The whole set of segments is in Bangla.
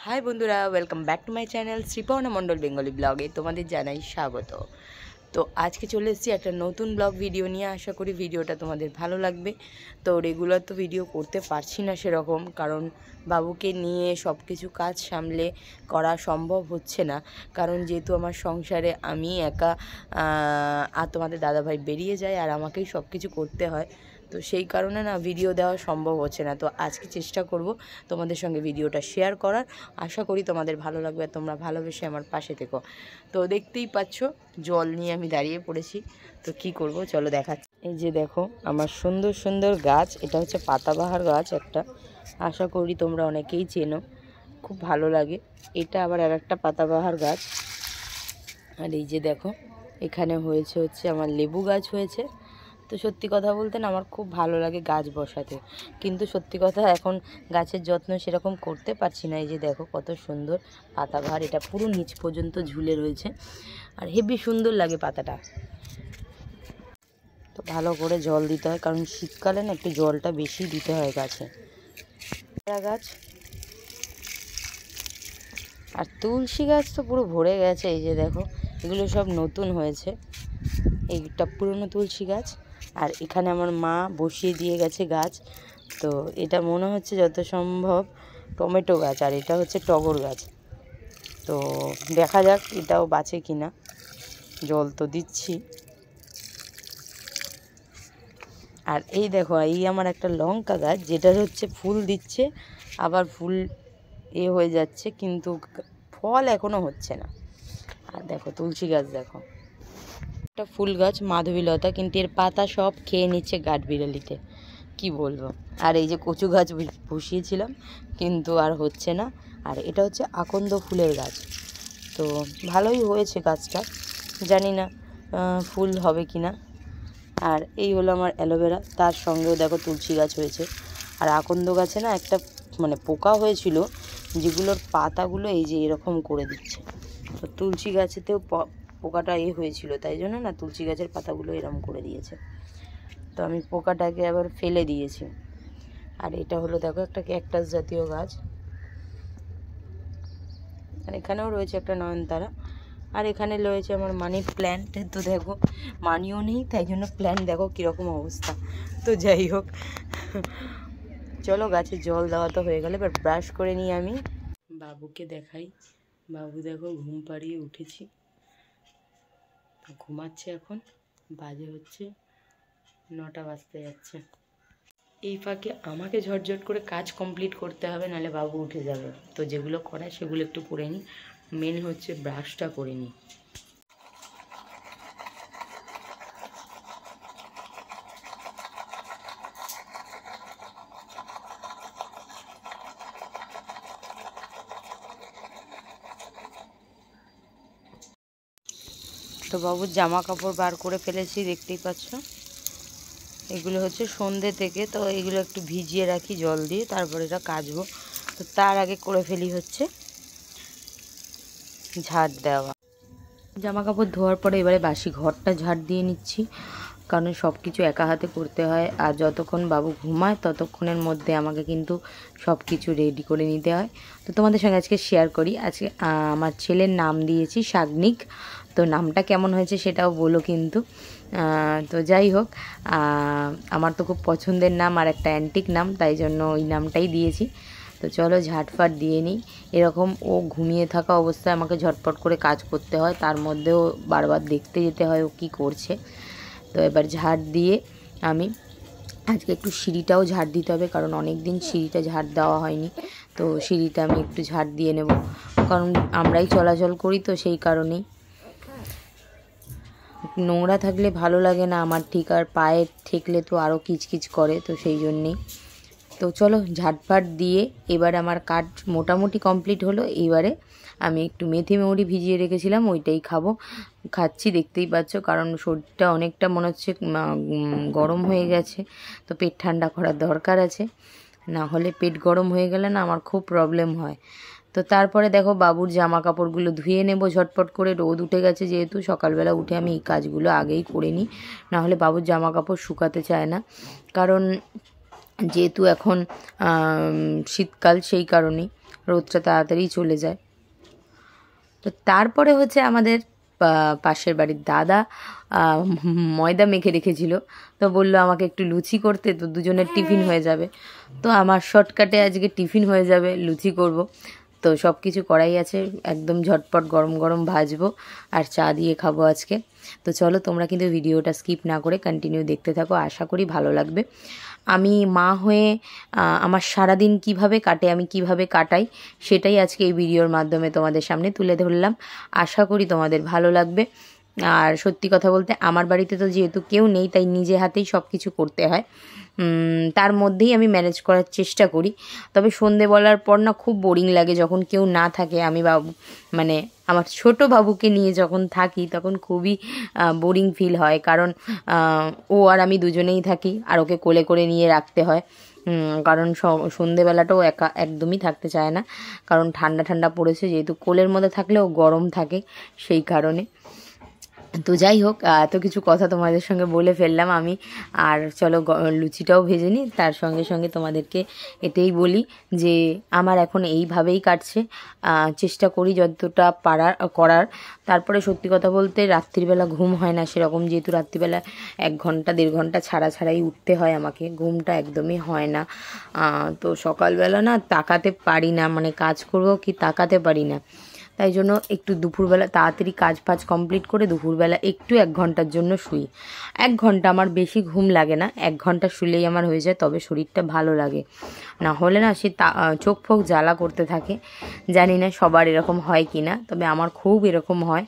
হাই বন্ধুরা, welcome back to my channel Sriparna Mondal Bengali ব্লগে তোমাদের জানাই স্বাগত। তো আজকে চলে এসেছি একটা নতুন ব্লগ ভিডিও নিয়ে। আশা করি ভিডিওটা তোমাদের ভালো লাগবে। তো রেগুলার তো ভিডিও করতে পারছি না সেরকম, কারণ বাবুকে নিয়ে সব কিছু কাজ সামলে করা সম্ভব হচ্ছে না। কারণ যেহেতু আমার সংসারে আমি একা, আর তোমাদের দাদাভাই বেরিয়ে যায় আর আমাকেই সব কিছু করতে হয়, তো সেই কারণে না ভিডিও দেওয়া সম্ভব হচ্ছে না। তো আজকে চেষ্টা করব তোমাদের সঙ্গে ভিডিওটা শেয়ার করার। আশা করি তোমাদের ভালো লাগবে আর তোমরা ভালোবেসে আমার পাশে থেকো। তো দেখতেই পাচ্ছ জল নিয়ে আমি দাঁড়িয়ে পড়েছি। তো কি করব চলো দেখাচ্ছি। এই যে দেখো আমার সুন্দর সুন্দর গাছ, এটা হচ্ছে পাতাবাহার গাছ একটা, আশা করি তোমরা অনেকেই চেনো, খুব ভালো লাগে। এটা আবার আর একটা পাতাবাহার গাছ। আর এই যে দেখো এখানে হচ্ছে আমার লেবু গাছ হয়েছে। তো সত্যি কথা বলতে না আমার খুব ভালো লাগে গাছ বসাতে, কিন্তু সত্যি কথা এখন গাছের যত্ন সেরকম করতে পারছি না। এই যে দেখো কত সুন্দর পাতাবাহার, এটা পুরো নিচ পর্যন্ত ঝুলে রয়েছে আর হেবি সুন্দর লাগে পাতাটা। তো ভালো করে জল দিতে হয়, কারণ শীতকালে না একটু জলটা বেশি দিতে হয় গাছে। গাছ আর তুলসী গাছ তো পুরো ভরে গেছে। এই যে দেখো এগুলো সব নতুন হয়েছে, এইটা পুরনো তুলসী গাছ। আর এখানে আমার মা বসিয়ে দিয়ে গেছে গাছ। তো এটা মনে হচ্ছে যত সম্ভব টমেটো গাছ, আর এটা হচ্ছে টগর গাছ। তো দেখা যাক এটাও বাঁচে কিনা, জল তো দিচ্ছি। আর এই দেখো এই আমার একটা লঙ্কা গাছ, যেটা হচ্ছে ফুল দিচ্ছে আবার ফুল হয়ে যাচ্ছে, কিন্তু ফল এখনো হচ্ছে না। আর দেখো তুলসী গাছ, দেখো একটা ফুল গাছ মাধবীলতা, কিন্তু এর পাতা সব খেয়ে নিচ্ছে কাঠবিড়ালিতে, কি বলবো। আর এই যে কচু গাছ বসিয়েছিলাম কিন্তু আর হচ্ছে না। আর এটা হচ্ছে আকন্দ ফুলের গাছ, তো ভালোই হয়েছে গাছটা, জানি না ফুল হবে কি না। আর এই হলো আমার অ্যালোভেরা, তার সঙ্গেও দেখো তুলসী গাছ হয়েছে। আর আকন্দ গাছে না একটা পোকা হয়েছিল, যেগুলোর পাতাগুলো এই যে এরকম করে দিচ্ছে। তো তুলসী গাছেতেও পোকাটা হয়েছিল, তাই জন্য না তুলসী গাছের পাতাগুলো এরকম করে দিয়েছে। তো আমি পোকাটাকে আবার ফেলে দিয়েছি। আর এটা হলো দেখো একটা ক্যাকটাস জাতীয় গাছ, আর এখানেও রয়েছে একটা নয়নতারা। আর এখানে রয়েছে আমার মানি প্ল্যান্ট। তো দেখো মানিও নেই, তাই জন্য প্ল্যান্ট দেখো কীরকম অবস্থা। তো যাই হোক, চলো গাছে জল দেওয়া তো হয়ে গেলে এবার ব্রাশ করে নিই। আমি বাবুকে দেখাই, বাবু দেখো ঘুম পাড়িয়ে উঠেছি, ঘুমাচ্ছে এখন, বাজে হচ্ছে 9টা বাজতে যাচ্ছে। এই ফাঁকে আমাকে ঝটঝট করে কাজ কমপ্লিট করতে হবে, নাহলে বাবু উঠে যাবে। তো যেগুলো করায় সেগুলো একটু করে নিই, মেন হচ্ছে ব্রাশটা করে নিই। তো বাবুর জামা কাপড় বার করে ফেলেছি, দেখতেই পাচ্ছ। এগুলো হচ্ছে সন্ধ্যে থেকে, তো এগুলো একটু ভিজিয়ে রাখি জল দিয়ে, তারপরে এটা কাচবো। তো তার আগে করে ফেলি হচ্ছে ঝাড় দেওয়া। জামা কাপড় ধোয়ার পরে এবারে বাসি ঘরটা ঝাড় দিয়ে নিচ্ছি, কারণ সব কিছু একা হাতে করতে হয়। আর যতক্ষণ বাবু ঘুমায় ততক্ষণের মধ্যে আমাকে কিন্তু সব কিছু রেডি করে নিতে হয়। তো তোমাদের সঙ্গে আজকে শেয়ার করি, আজকে আমার ছেলের নাম দিয়েছি সাগ্নিক। তো নামটা কেমন হয়েছে সেটাও বলো কিন্তু। তো যাই হোক, আমার তো খুব পছন্দের নাম আর একটা অ্যান্টিক নাম, তাই জন্য ওই নামটাই দিয়েছি। তো চলো ঝাটফাট দিয়ে নিই। এরকম ও ঘুমিয়ে থাকা অবস্থায় আমাকে ঝটপট করে কাজ করতে হয়, তার মধ্যেও বারবার দেখতে যেতে হয় ও কী করছে। তো এবার ঝাড় দিয়ে আমি আজকে একটু সিঁড়িটাও ঝাড় দিতে হবে, কারণ অনেক দিন সিঁড়িটা ঝাড় দেওয়া হয়নি। তো সিঁড়িটা আমি একটু ঝাড় দিয়ে নেব, কারণ আমরাই চলাচল করি, তো সেই কারণেই। নোংরা থাকলে ভালো লাগে না আমার ঠিক, আর পায়ে ঠেকলে তো আরও কিচকিচ করে, তো সেই জন্যেই। তো চলো ঝাটফাট দিয়ে এবার আমার কাজ মোটামুটি কমপ্লিট হলো। এবারে আমি একটু মেথি মৌরি ভিজিয়ে রেখেছিলাম, ওইটাই খাচ্ছি, দেখতেই পাচ্ছ। কারণ শরীরটা অনেকটা মনে হচ্ছে গরম হয়ে গেছে, তো পেট ঠান্ডা করার দরকার আছে, না হলে পেট গরম হয়ে গেলে না আমার খুব প্রবলেম হয়। তো তারপরে দেখো বাবুর জামা কাপড়গুলো ধুয়ে নেব ঝটপট করে, রোদ উঠে গেছে যেহেতু, সকালবেলা উঠে আমি এই কাজগুলো আগেই করে নিই, নাহলে বাবুর জামা কাপড় শুকাতে চায় না। কারণ যেহেতু এখন শীতকাল, সেই কারণেই। রোদটা তাড়াতাড়ি চলে যায়। তো তারপরে হচ্ছে আমাদের পাশের বাড়ির দাদা ময়দা মেখে রেখেছিল, তো বললো আমাকে একটু লুচি করতে, তো দুজনের টিফিন হয়ে যাবে। তো আমার শর্টকাটে আজকে টিফিন হয়ে যাবে, লুচি করব। তো সব কিছু করাই আছে, একদম ঝটপট গরম গরম ভাজবো আর চা দিয়ে খাবো আজকে। তো চলো, তোমরা কিন্তু ভিডিওটা স্কিপ না করে কন্টিনিউ দেখতে থাকো, আশা করি ভালো লাগবে। আমি মা হয়ে আমার সারাদিন কিভাবে কাটে, আমি কিভাবে কাটাই, সেটাই আজকে এই ভিডিওর মাধ্যমে তোমাদের সামনে তুলে ধরলাম। আশা করি তোমাদের ভালো লাগবে। আর সত্যি কথা বলতে আমার বাড়িতে তো যেহেতু কেউ নেই, তাই নিজে হাতেই সব কিছু করতে হয়। তার মধ্যেই আমি ম্যানেজ করার চেষ্টা করি। তবে সন্ধে বলার পর না খুব বোরিং লাগে যখন কেউ না থাকে। আমি মানে আমার ছোট বাবুকে নিয়ে যখন থাকি তখন খুবই বোরিং ফিল হয়, কারণ ও আর আমি দুজনেই থাকি, আর ওকে কোলে করে নিয়ে রাখতে হয়। কারণ সন্ধেবেলাটাও একদমই থাকতে চায় না, কারণ ঠান্ডা ঠান্ডা পড়েছে, যেহেতু কোলের মধ্যে থাকলেও গরম থাকে, সেই কারণে। তো যাই হোক, এত কিছু কথা তোমাদের সঙ্গে বলে ফেললাম আমি। আর চলো লুচিটাও ভেজে নিই, তার সঙ্গে সঙ্গে তোমাদেরকে এটাই বলি যে আমার এখন এইভাবেই কাটছে, চেষ্টা করি যতটা করার। তারপরে সত্যি কথা বলতে রাত্রিবেলা ঘুম হয় না সেরকম, যেহেতু রাত্রিবেলা 1 ঘন্টা 1.5 ঘন্টা ছাড়াই উঠতে হয় আমাকে, ঘুমটা একদমই হয় না। তো সকালবেলা না তাকাতে পারি না, মানে কাজ করবো কি তাকাতে পারি না। তাই জন্য একটু দুপুরবেলা তাড়াতাড়ি কাজ ফাজ কমপ্লিট করে দুপুরবেলা একটু 1 ঘন্টার জন্য শুই। 1 ঘন্টা, আমার বেশি ঘুম লাগে না, 1 ঘন্টা শুলেই আমার হয়ে যায়, তবে শরীরটা ভালো লাগে। না হলে না সে চোখ ফোক জ্বালা করতে থাকে। জানি না সবার এরকম হয় কি না, তবে আমার খুব এরকম হয়।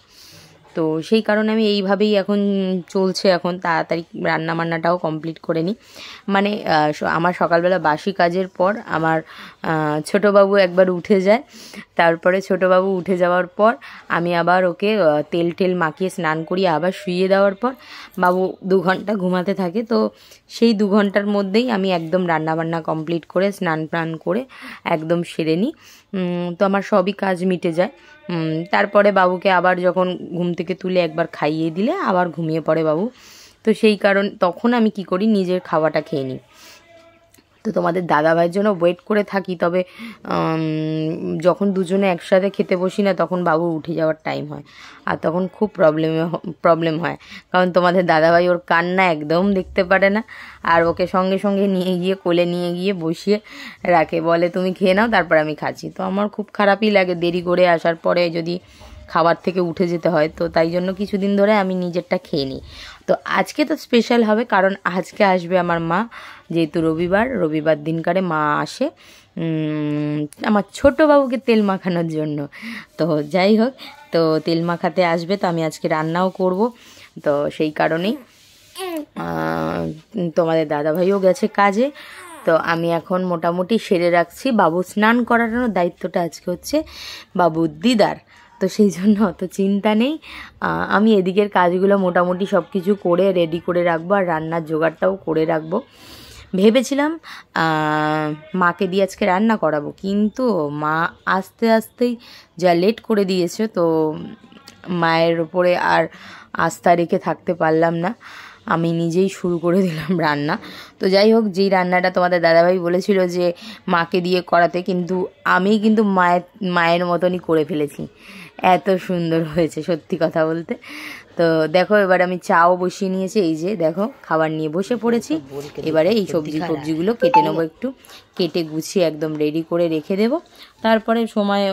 তো সেই কারণে আমি এইভাবেই এখন চলছে, এখন তাড়াতাড়ি রান্নাবান্নাটাও কমপ্লিট করে নিই। মানে আমার সকালবেলা বাসি কাজের পর আমার ছোটোবাবু একবার উঠে যায়, তারপরে ছোটোবাবু উঠে যাওয়ার পর আমি আবার ওকে তেল মাখিয়ে স্নান করিয়ে আবার শুইয়ে দেওয়ার পর বাবু 2 ঘন্টা ঘুমাতে থাকে। তো সেই 2 ঘন্টার মধ্যেই আমি একদম রান্নাবান্না কমপ্লিট করে স্নান প্রাণ করে একদম সেরে নিই। তো আমার সবই কাজ মিটে যায়। তারপরে বাবুকে আবার যখন ঘুম থেকে তুলে একবার খাইয়ে দিলে আবার ঘুমিয়ে পড়ে বাবু। তো সেই কারণ তখন আমি কি করি, নিজের খাওয়াটা খেয়ে নিই। তো তোমাদের দাদাভাইয়ের জন্য ওয়েট করে থাকি, তবে যখন দুজনে একসাথে খেতে বসি না তখন বাবু উঠে যাওয়ার টাইম হয়, আর তখন খুব প্রবলেম হয়, কারণ তোমাদের দাদাভাই ওর কান্না একদম দেখতে পারে না, আর ওকে সঙ্গে সঙ্গে নিয়ে গিয়ে কোলে নিয়ে গিয়ে বসিয়ে রাখে, বলে তুমি খেয়ে নাও তারপর আমি খাচ্ছি। তো আমার খুব খারাপই লাগে দেরি করে আসার পরে যদি খাবার থেকে উঠে যেতে হয়। তো তাই জন্য কিছুদিন ধরে আমি নিজেরটা খেয়ে নিই। তো আজকে তো স্পেশাল হবে, কারণ আজকে আসবে আমার মা, যেহেতু রবিবার দিনকারে মা আসে আমার ছোটো বাবুকে তেল মাখানোর জন্য। তো যাই হোক, তো তেল মাখাতে আসবে, তো আমি আজকে রান্নাও করব। তো সেই কারণেই তোমাদের দাদাভাইও গেছে কাজে, তো আমি এখন মোটামুটি সেরে রাখছি। বাবু স্নান করানোর দায়িত্বটা আজকে হচ্ছে বাবুর দিদার, তো সেই জন্য অত চিন্তা নেই। আমি এদিকের কাজগুলো মোটামুটি সব কিছু করে রেডি করে রাখবো, আর রান্নার জোগাড়টাও করে রাখবো। ভেবেছিলাম মাকে দিয়ে আজকে রান্না করাবো, কিন্তু মা আস্তেই যা লেট করে দিয়েছে, তো মায়ের ওপরে আর আস্থা রেখে থাকতে পারলাম না, আমি নিজেই শুরু করে দিলাম রান্না। তো যাই হোক, যেই রান্নাটা তোমাদের দাদাভাই বলেছিল যে মাকে দিয়ে করাতে, কিন্তু আমি কিন্তু মায়ের মতনই করে ফেলেছি, এত সুন্দর হয়েছে সত্যি কথা বলতে। তো দেখো, এবার আমি চাও বসিয়ে নিয়েছি, এই যে দেখো খাবার নিয়ে বসে পড়েছি। এবারে এই সবজিগুলো কেটে নেবো, একটু কেটে গুছিয়ে একদম রেডি করে রেখে দেব, তারপরে সময়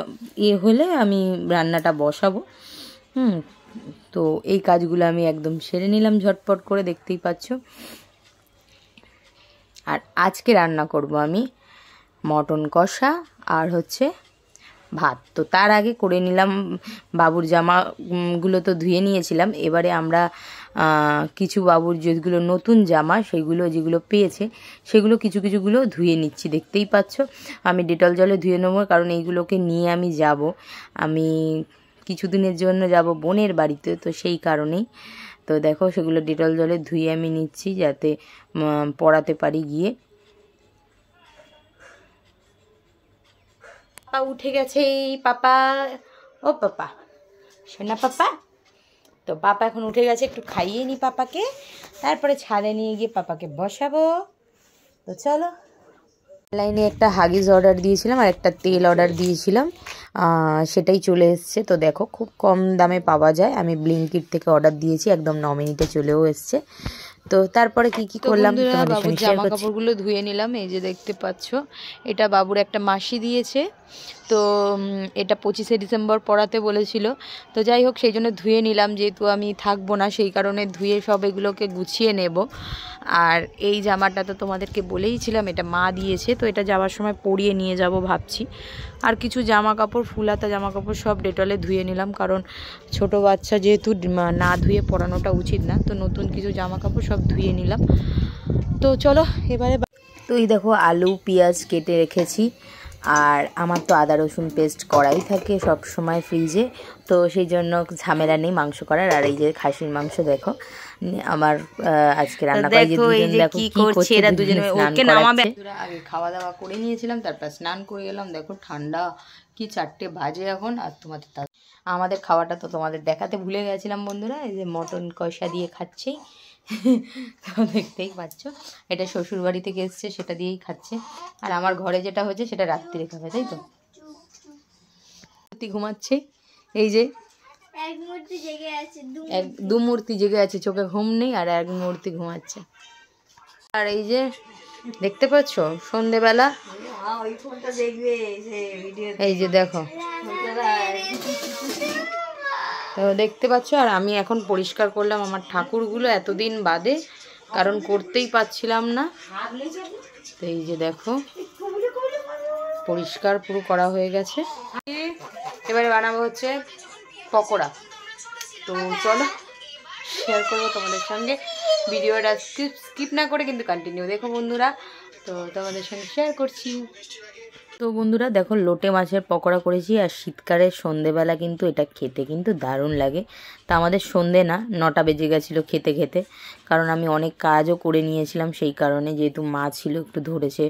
হলে আমি রান্নাটা বসাবো। তো এই কাজগুলো আমি একদম সেরে নিলাম ঝটপট করে, দেখতেই পাচ্ছ। আর আজকে রান্না করব আমি মটন কষা আর হচ্ছে ভাত। তো তার আগে করে নিলাম, বাবুর জামাগুলো তো ধুয়ে নিয়েছিলাম, এবারে আমরা কিছু বাবুর যেগুলো নতুন জামা সেগুলো যেগুলো পেয়েছে সেগুলো কিছুগুলো ধুয়ে নিচ্ছি, দেখতেই পাচ্ছ। আমি ডেটল জলে ধুয়ে নেবো, কারণ এইগুলোকে নিয়ে আমি যাব, আমি কিছুদিনের জন্য যাব বোনের বাড়িতে, তো সেই কারণেই। তো দেখো সেগুলো ডেটল জলে ধুয়ে আমি নিচ্ছি, যাতে পরাতে পারি গিয়ে। পাপা উঠে গেছে, পাপা, ও পাপা, শোনা পাপা। তো পাপা এখন উঠে গেছে, একটু খাইয়ে নি পাপাকে, তারপরে ছাদে নিয়ে গিয়ে পাপাকে বসাবো। তো চলো, অনলাইনে একটা হাগিস অর্ডার দিয়েছিলাম আর একটা তেল অর্ডার দিয়েছিলাম, সেটাই চলে এসছে। তো দেখো খুব কম দামে পাওয়া যায়, আমি ব্লিঙ্কিট থেকে অর্ডার দিয়েছি, একদম 9 মিনিটে চলেও এসছে। তো তারপরে কি করলাম বাবুর জামা কাপড়গুলো ধুয়ে নিলাম। এই যে দেখতে পাচ্ছ, এটা বাবুর একটা মাসি দিয়েছে। তো এটা 25শে ডিসেম্বর পরাতে বলেছিল। তো যাই হোক, সেই জন্য ধুয়ে নিলাম, যেহেতু আমি থাকবো না সেই কারণে ধুয়ে সব এগুলোকে গুছিয়ে নেব। আর এই জামাটা তো তোমাদেরকে বলেইছিলাম এটা মা দিয়েছে, তো এটা যাওয়ার সময় পরিয়ে নিয়ে যাব ভাবছি। আর কিছু জামা কাপড়, ফুলাতা জামা কাপড় সব ডেটলে ধুয়ে নিলাম, কারণ ছোট বাচ্চা যেহেতু না ধুয়ে পরানোটা উচিত না। তো নতুন কিছু জামা কাপড় সব ধুয়ে নিলাম। তো চলো এবারে। তো এই দেখো আলু পেঁয়াজ কেটে রেখেছি, আর আমার তো আদা রসুন পেস্ট করাই থাকে সব সময় ফ্রিজে, তো সেই জন্য ঝামেলা নেই মাংস করার। আর এই যে খাসির মাংস দেখো আমার আজকে রান্না করে যে দুজন দেখো কি করছে, এরা দুজনে ওকে নামাবে। আগে খাওয়া দাওয়া করে নিয়েছিলাম, তারপর স্নান করে গেলাম। দেখো ঠান্ডা কি 4টে বাজে এখন। আর তোমাদের আমাদের খাওয়াটা তো তোমাদের দেখাতে ভুলে গেছিলাম বন্ধুরা, এই যে মটন কষা দিয়ে খাচ্ছি। তো দেখতেই পাচ্ছ, এটা শ্বশুর বাড়ি থেকে এসছে, সেটা দিয়েই খাচ্ছে। আর আমার ঘরে যেটা হয়েছে সেটা রাত্রিরে খাবে, তাই তো। ঘুমাচ্ছে, এই যে দু মূর্তি জেগে আছে, চোখে ঘুম নেই, আর এক মূর্তি ঘুমাচ্ছে। আর এই যে দেখতে পাচ্ছ সন্ধেবেলা, এই যে দেখো, তো দেখতে পাচ্ছ। আর আমি এখন পরিষ্কার করলাম আমার ঠাকুরগুলো এতদিন বাদে, কারণ করতেই পারছিলাম না। তো এই যে দেখো পরিষ্কার পুরো করা হয়ে গেছে। এবারে বানাবো হচ্ছে পকোড়া। তো চলো শেয়ার করবো তোমাদের সঙ্গে, ভিডিওটা স্কিপ না করে কিন্তু কন্টিনিউ দেখো বন্ধুরা। তো তোমাদের সঙ্গে শেয়ার করছি। তো বন্ধুরা দেখো লোটে মাছের পকোড়া করেছি, আর শীতকালের সন্ধেবেলা কিন্তু এটা খেতে কিন্তু দারুণ লাগে। তা আমাদের সন্ধে না 9টা বেজে গেছিলো খেতে খেতে, কারণ আমি অনেক কাজও করে নিয়েছিলাম সেই কারণে, যেহেতু মা ছিল একটু ধরেছে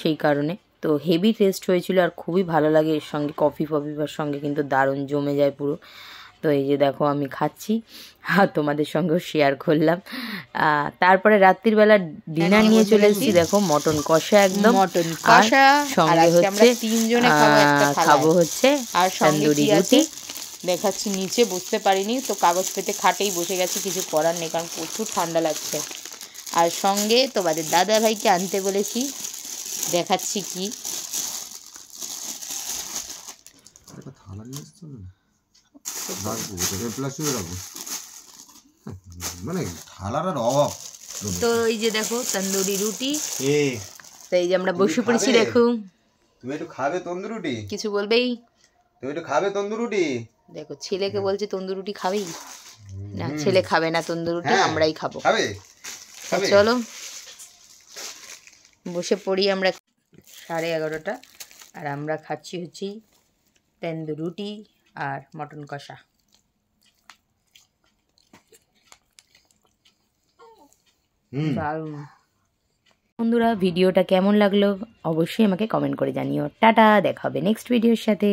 সেই কারণে। তো হেভি টেস্ট হয়েছিল আর খুবই ভালো লাগে, এর সঙ্গে কফি ফফির সঙ্গে কিন্তু দারুণ জমে যায় পুরো। তো এই যে দেখো আমি খাচ্ছি আর তোমাদের সঙ্গেও শেয়ার করলাম। তারপরে রাত্রির বেলা ডিনার নিয়ে চলে এসেছি, দেখো মটন কষা, একদম মটন কষা, সঙ্গে হচ্ছে খাবো হচ্ছে আর তন্দুরি রুটি। দেখাচ্ছি নিচে বসতে পারিনি, তো কাগজ পেতে খাটেই বসে গেছি, কিছু করার নেই কারণ প্রচুর ঠান্ডা লাগছে। আর সঙ্গে তোমাদের দাদা ভাইকে আনতে বলেছি, দেখাচ্ছি কি মানে থালার অভাব। তো এই যে দেখো তন্দুরি রুটি, তো এই যে আমরা বসে পড়েছি। দেখো তুমি একটু খাবে তন্দুরি রুটি, কিছু বলবেই? তুমি একটু খাবে তন্দুরি রুটি। দেখো ছেলেকে বলছে তন্দুরি রুটি খাবেই না, ছেলে খাবে না তন্দুরি রুটি, আমরাই খাবো। খাবে চলো বসে পড়ি আমরা। 11:30, আর আমরা খাচ্ছি হচ্ছে তন্দুরি রুটি আর মটন কষা। বন্ধুরা ভিডিওটা কেমন লাগলো অবশ্যই আমাকে কমেন্ট করে জানিও। টাটা, দেখা হবে নেক্সট ভিডিওর সাথে।